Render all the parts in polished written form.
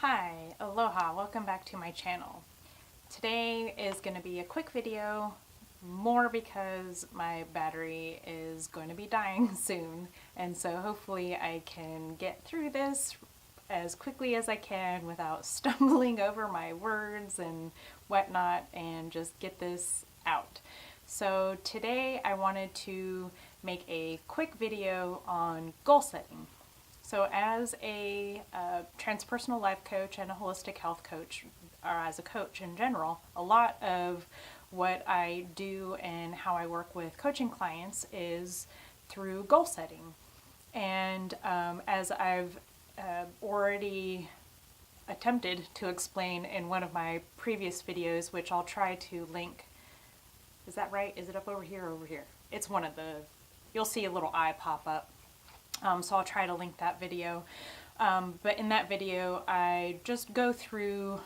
Hi, aloha, welcome back to my channel. Today is going to be a quick video, more because my battery is going to be dying soon, and so hopefully I can get through this as quickly as I can without stumbling over my words and whatnot, and just get this out. So today I wanted to make a quick video on goal setting. So as a transpersonal life coach and a holistic health coach, or as a coach in general, a lot of what I do and how I work with coaching clients is through goal setting. And as I've already attempted to explain in one of my previous videos, which I'll try to link. Is that right? Is it up over here or over here? It's one of the, you'll see a little eye pop up. So I'll try to link that video. But in that video, I just go through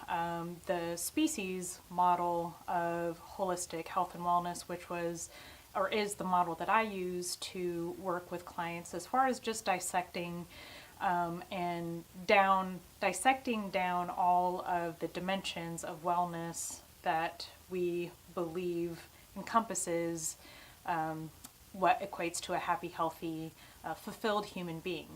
the species model of holistic health and wellness, which was, or is the model that I use to work with clients as far as just dissecting dissecting down all of the dimensions of wellness that we believe encompasses what equates to a happy, healthy, fulfilled human being.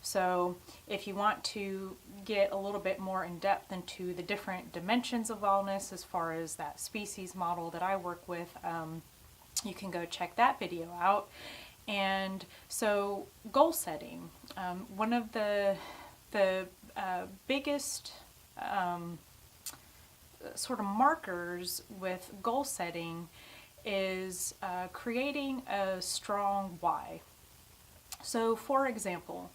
So if you want to get a little bit more in depth into the different dimensions of wellness as far as that species model that I work with, you can go check that video out. And so goal setting, one of the biggest sort of markers with goal setting is creating a strong why. So for example,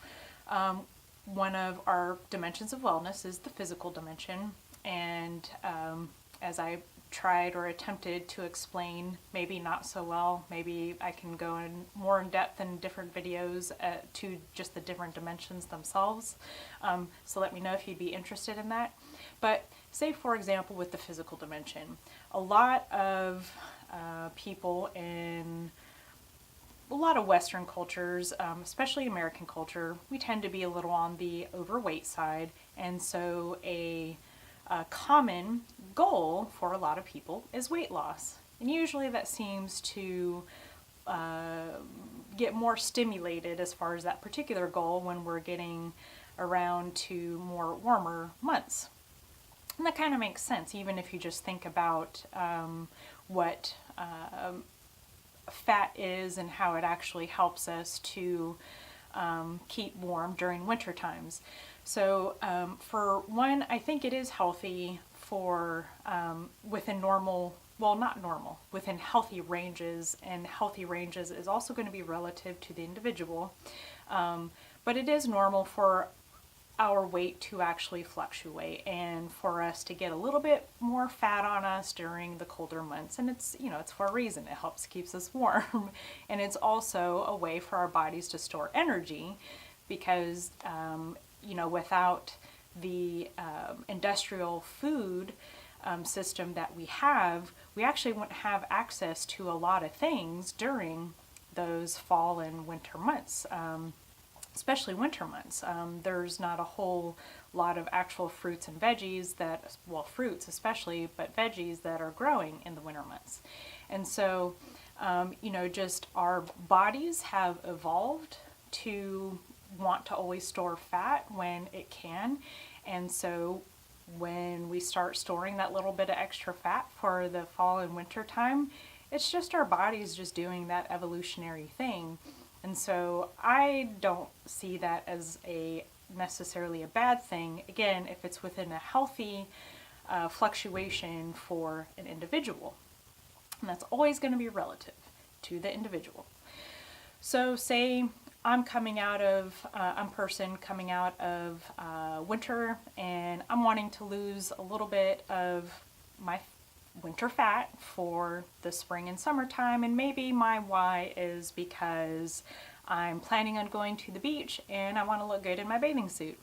one of our dimensions of wellness is the physical dimension, and as I tried or attempted to explain, maybe not so well, maybe I can go in more in depth in different videos to just the different dimensions themselves, so let me know if you'd be interested in that. But say for example with the physical dimension, a lot of people in a lot of Western cultures, especially American culture, we tend to be a little on the overweight side, and so a common goal for a lot of people is weight loss. And usually that seems to get more stimulated as far as that particular goal when we're getting around to more warmer months. And that kind of makes sense, even if you just think about what fat is and how it actually helps us to keep warm during winter times. So for one, I think it is healthy for within normal, well, not normal, within healthy ranges, and healthy ranges is also going to be relative to the individual, but it is normal for our weight to actually fluctuate and for us to get a little bit more fat on us during the colder months. And it's, you know, it's for a reason. It helps keeps us warm. And it's also a way for our bodies to store energy because, you know, without the industrial food system that we actually wouldn't have access to a lot of things during those fall and winter months. Especially winter months. There's not a whole lot of actual fruits and veggies that, well, fruits especially, but veggies that are growing in the winter months. And so, you know, just our bodies have evolved to want to always store fat when it can. And so when we start storing that little bit of extra fat for the fall and winter time, it's just our bodies just doing that evolutionary thing. And so I don't see that as necessarily a bad thing, again, if it's within a healthy fluctuation for an individual. And that's always going to be relative to the individual. So say I'm coming out of, I'm a person coming out of winter, and I'm wanting to lose a little bit of my winter fat for the spring and summertime, and maybe my why is because I'm planning on going to the beach and I want to look good in my bathing suit.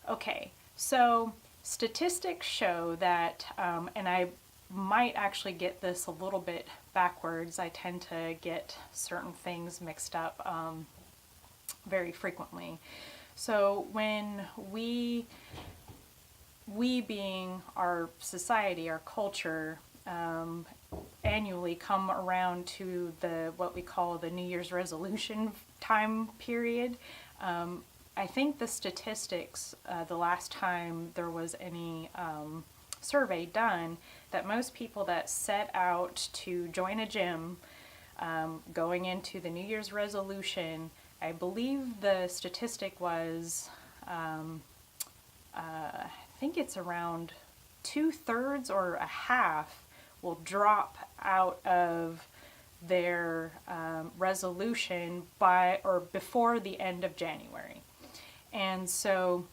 Okay, so statistics show that, and I might actually get this a little bit backwards, I tend to get certain things mixed up very frequently. So when we we being our society, our culture, annually come around to what we call the New Year's resolution time period. I think the statistics, the last time there was any survey done, that most people that set out to join a gym going into the New Year's resolution, I believe the statistic was, I think it's around 2/3 or a half will drop out of their resolution by or before the end of January. And so,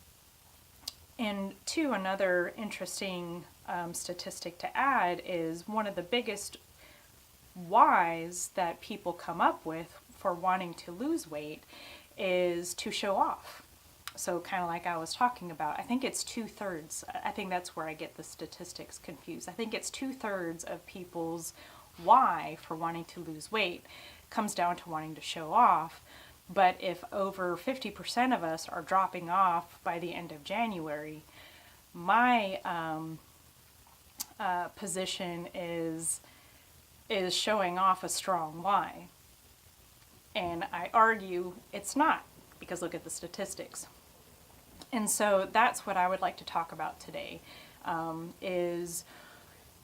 and two, another interesting statistic to add is one of the biggest whys that people come up with for wanting to lose weight is to show off. So kind of like I was talking about, I think it's 2/3. I think that's where I get the statistics confused. I think it's 2/3 of people's why for wanting to lose weight comes down to wanting to show off. But if over 50% of us are dropping off by the end of January, my position is showing off a strong why. And I argue it's not, because look at the statistics. And so that's what I would like to talk about today, is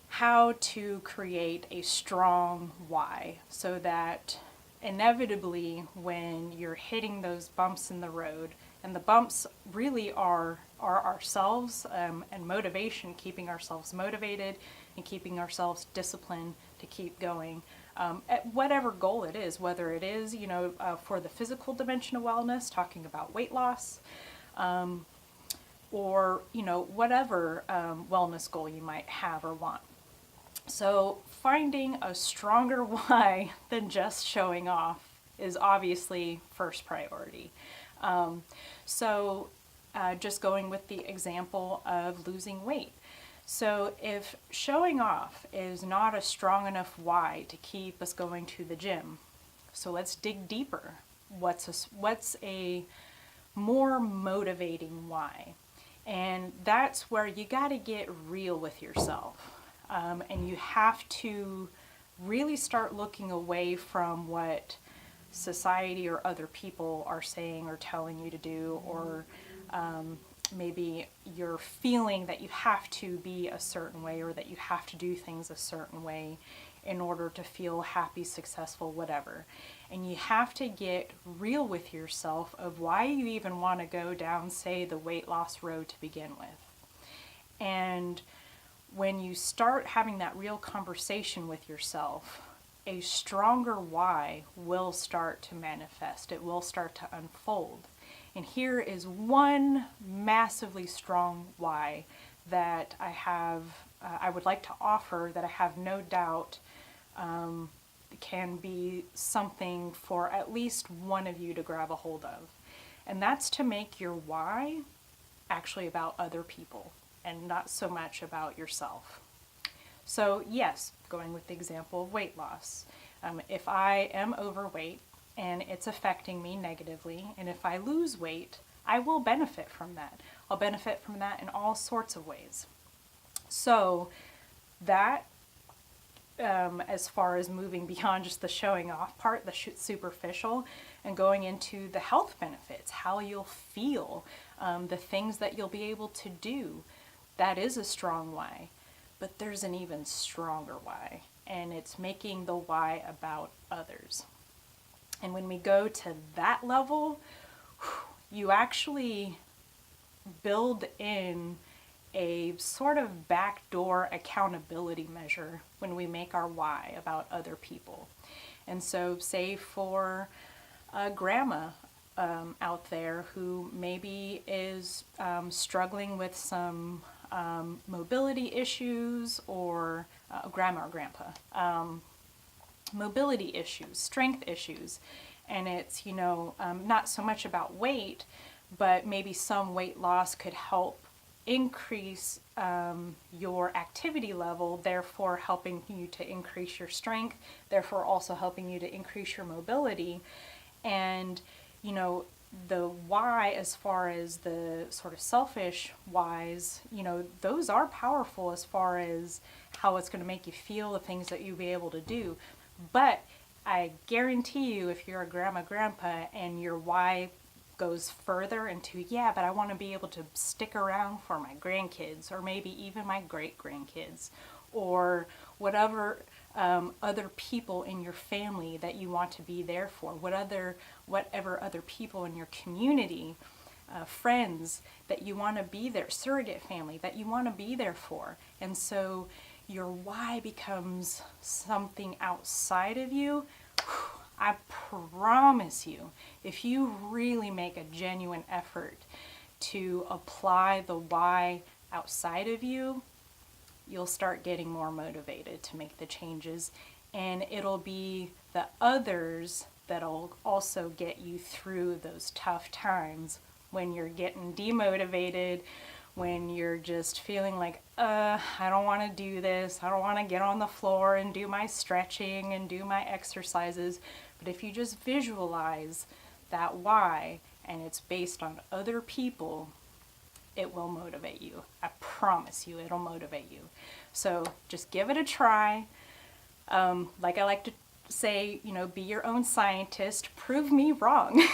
how to create a strong why, so that inevitably when you're hitting those bumps in the road, and the bumps really are ourselves, and motivation, keeping ourselves motivated and keeping ourselves disciplined to keep going, at whatever goal it is, whether it is, for the physical dimension of wellness, talking about weight loss, or, whatever wellness goal you might have or want. So finding a stronger why than just showing off is obviously first priority. Just going with the example of losing weight. So if showing off is not a strong enough why to keep us going to the gym, so let's dig deeper. What's a more motivating why? And that's where you got to get real with yourself. And you have to really start looking away from what society or other people are saying or telling you to do, or maybe you're feeling that you have to be a certain way, or that you have to do things a certain way in order to feel happy, successful, whatever. And you have to get real with yourself of why you even want to go down, say, the weight loss road to begin with. And when you start having that real conversation with yourself, a stronger why will start to manifest. It will start to unfold. And here is one massively strong why that I would like to offer, that I have no doubt can be something for at least one of you to grab a hold of. And that's to make your why actually about other people and not so much about yourself. So yes, going with the example of weight loss. If I am overweight and it's affecting me negatively, and if I lose weight, I will benefit from that. I'll benefit from that in all sorts of ways. So that, as far as moving beyond just the showing off part, the superficial, and going into the health benefits, how you'll feel, the things that you'll be able to do, that is a strong why. But there's an even stronger why, and it's making the why about others. And when we go to that level, you actually build in a sort of backdoor accountability measure when we make our why about other people. And so say for a grandma out there who maybe is struggling with some mobility issues, or grandma or grandpa, mobility issues, strength issues, and it's, not so much about weight, but maybe some weight loss could help increase your activity level, therefore helping you to increase your strength, therefore also helping you to increase your mobility. And the why, as far as the sort of selfish whys, you know, those are powerful as far as how it's going to make you feel, the things that you'll be able to do. But I guarantee you, if you're a grandpa and your why goes further into, yeah, but I want to be able to stick around for my grandkids, or maybe even my great grandkids, or whatever other people in your family that you want to be there for, whatever other people in your community, friends that you want to be there, surrogate family that you want to be there for. And so your why becomes something outside of you. I promise you, if you really make a genuine effort to apply the why outside of you, you'll start getting more motivated to make the changes, and it'll be the others that'll also get you through those tough times when you're getting demotivated, when you're just feeling like, I don't want to do this, I don't want to get on the floor and do my stretching and do my exercises. But if you just visualize that why, and it's based on other people, it will motivate you. I promise you, it'll motivate you. So just give it a try. Like I like to say, you know, be your own scientist. Prove me wrong.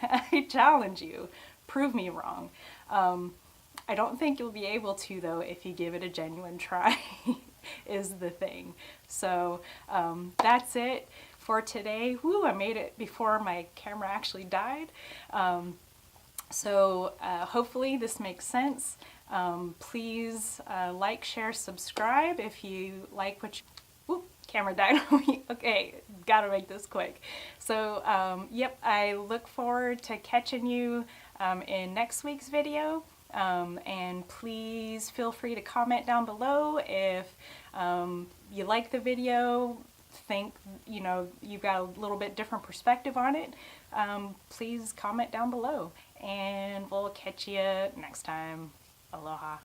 I challenge you. Prove me wrong. I don't think you'll be able to, though, if you give it a genuine try, is the thing. So that's it for today. Woo, I made it before my camera actually died. So hopefully this makes sense. Please like, share, subscribe if you like what you... Whoop, camera died on me. Okay, gotta make this quick. So yep, I look forward to catching you in next week's video. And please feel free to comment down below if you like the video, think, you know, you've got a little bit different perspective on it. Please comment down below, and we'll catch you next time. Aloha.